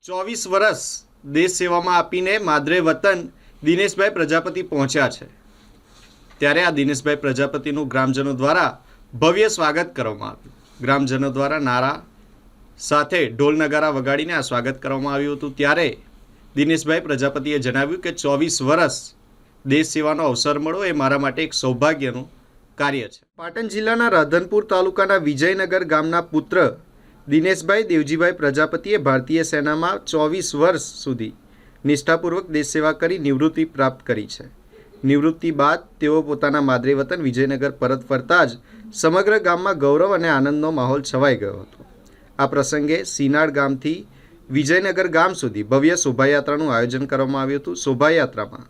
24 વર્ષ દેશ સેવામાં આપીને માદરે વતન દિનેશભાઈ પ્રજાપતિ પહોંચ્યા છે। ત્યારે આ દિનેશભાઈ પ્રજાપતિનું ગ્રામજનો દ્વારા ભવ્ય સ્વાગત કરવામાં આવ્યું। ગ્રામજનો દ્વારા નારા સાથે ઢોલ નગારા વગાડીને આ સ્વાગત કરવામાં આવ્યું હતું। ત્યારે દિનેશભાઈ પ્રજાપતિએ જણાવ્યું કે 24 વર્ષ દેશ સેવાનો અવસર મળ્યો એ મારા માટે એક સૌભાગ્યનું કાર્ય છે। પાટણ જિલ્લાના રાધનપુર તાલુકાના વિજયનગર ગામના પુત્ર દિનેશભાઈ દેવજીભાઈ પ્રજાપતિએ ભારતીય સેનામાં 24 વર્ષ સુધી નિષ્ઠાપૂર્વક દેશ સેવા કરી નિવૃત્તિ પ્રાપ્ત કરી છે। નિવૃત્તિ બાદ તેઓ પોતાના માદરે વતન વિજયનગર પરત ફરતા જ સમગ્ર ગામમાં ગૌરવ અને આનંદનો માહોલ છવાઈ ગયો હતો। આ પ્રસંગે સિનાડ ગામથી વિજયનગર ગામ સુધી ભવ્ય શોભાયાત્રાનું આયોજન કરવામાં આવ્યું હતું। શોભાયાત્રામાં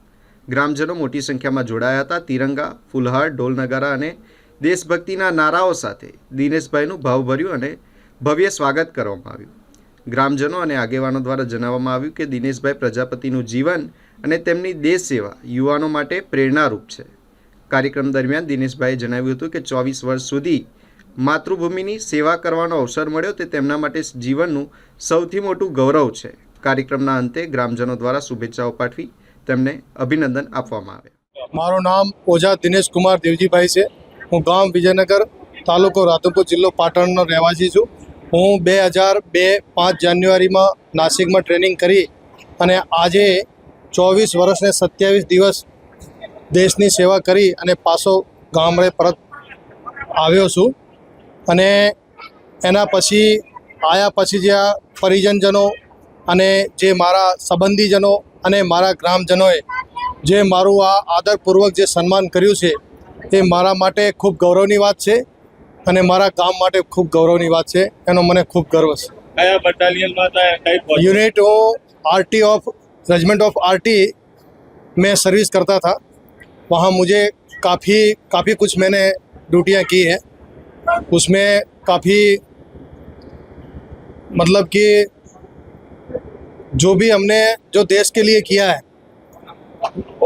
ગ્રામજનો મોટી સંખ્યામાં જોડાયા હતા। તિરંગા, ફૂલહાર, ઢોલ નગારા અને દેશભક્તિના નારાઓ સાથે દિનેશભાઈનું ભાવભર્યું અને ભવ્ય સ્વાગત કરવામાં આવ્યું। ગ્રામજનો અને આગેવાનો દ્વારા જણાવવામાં આવ્યું કે દિનેશભાઈ પ્રજાપતિનું જીવન અને તેમની દેશ સેવા યુવાનો માટે પ્રેરણારૂપ છે। કાર્યક્રમ દરમિયાન દિનેશભાઈએ જણાવ્યું હતું કે 24 વર્ષ સુધી માતૃભૂમિની સેવા કરવાનો અવસર મળ્યો તે તેમના માટે જીવનનું સૌથી મોટું ગૌરવ છે। કાર્યક્રમના અંતે ગ્રામજનો દ્વારા શુભેચ્છાઓ પાઠવી તેમને અભિનંદન આપવામાં આવ્યા। મારું નામ ઓઝા દિનેશ કુમાર દેવજીભાઈ છે। હું ગામ વિજયનગર, તાલુકો રાધનપુર, જિલ્લો પાટણનો રહેવાસી છું। હું 2002-5 જાન્યુઆરીમાં નાસિકમાં ટ્રેનિંગ કરી અને આજે 24 વર્ષ ને 27 દિવસ દેશની સેવા કરી અને પાછો ગામડે પરત આવ્યો છું। અને એના પછી આવ્યા પછી જે આ પરિજનજનો અને જે મારા સંબંધીજનો અને મારા ગ્રામજનોએ જે મારું આ આદરપૂર્વક જે સન્માન કર્યું છે એ મારા માટે ખૂબ ગૌરવની વાત છે અને મારા ગામ માટે ખૂબ ગૌરવની વાત છે। એનો મને ખૂબ ગર્વ છે। કયા બટાલિયનમાં હતા? કઈ यूनिट वो RT of regiment of RT में सर्विस करता था। वहाँ मुझे काफ़ी कुछ मैंने ड्यूटियाँ की हैं। उसमें काफ़ी मतलब कि जो भी हमने जो देश के लिए किया है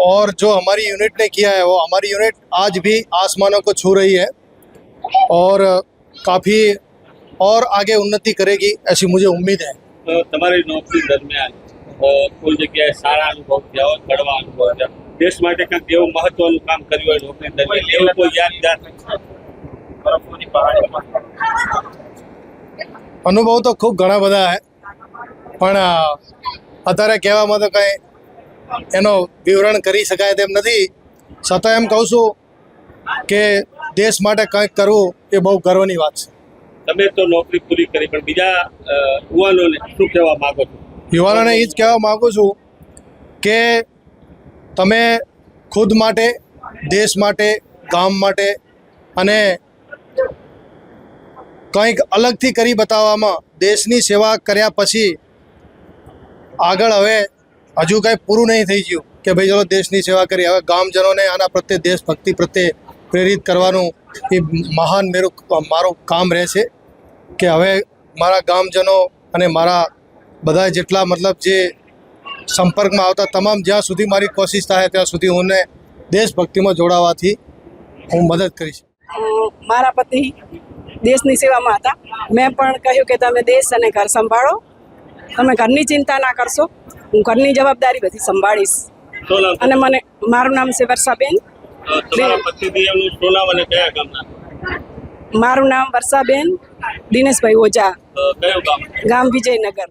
और जो हमारी यूनिट ने किया है वो हमारी यूनिट आज भी आसमानों को छू रही है और काफ़ी और आगे उन्नति करेगी ऐसी मुझे उम्मीद है। તમારી નોકરી દરમિયાન કોઈ જગ્યાએ સારા અનુભવ થયા હોય, કડવા અનુભવ થયા, દેશ માટે કંઈક એવું મહત્વનું કામ કર્યું હોય નોકરી દરમિયાન, એવું કોઈ યાદગાર અનુભવ તો ખૂબ ઘણા બધા છે પણ અત્યારે કહેવામાં તો કંઈ એનો વિવરણ કરી શકાય તેમ નથી। છતાં એમ કહું છું કે દેશ માટે કંઈક કરવું એ બહુ ગર્વની વાત છે। તમે તો નોકરી પૂરી કરી પણ બીજા યુવાનોને શું કહેવા માંગો છો? યુવાનોને એ જ કહેવા માગું છું કે તમે ખુદ માટે, દેશ માટે, ગામ માટે અને કંઈક અલગથી કરી બતાવવામાં, દેશની સેવા કર્યા પછી આગળ હવે હજુ કંઈ પૂરું નહીં થઈ ગયું કે ભાઈ ચલો દેશની સેવા કરી, હવે ગામજનોને આના પ્રત્યે દેશભક્તિ પ્રત્યે પ્રેરિત કરવાનું એ મહાન મારું કામ રહેશે કે હવે મારા ગામજનો અને મારા બધા જેટલા મતલબ જે સંપર્કમાં આવતા તમામ જ્યાં સુધી મારી કોશિશ થાય ત્યાં સુધી હું દેશભક્તિમાં જોડાવાથી હું મદદ કરીશ। મારા પતિ દેશની સેવામાં હતા। મેં પણ કહ્યું કે તમે દેશ અને ઘર સંભાળો, તમે ઘરની ચિંતા ના કરશો, હું ઘરની જવાબદારી બધી સંભાળીશ। અને મારું નામ છે વર્ષાબેન। તમારા પતિદેવનું શું નામ અને કયા ગામના? મારું નામ વર્ષાબેન દિનેશભાઈ ઓઝા, કયું ગામ? ગામ વિજયનગર।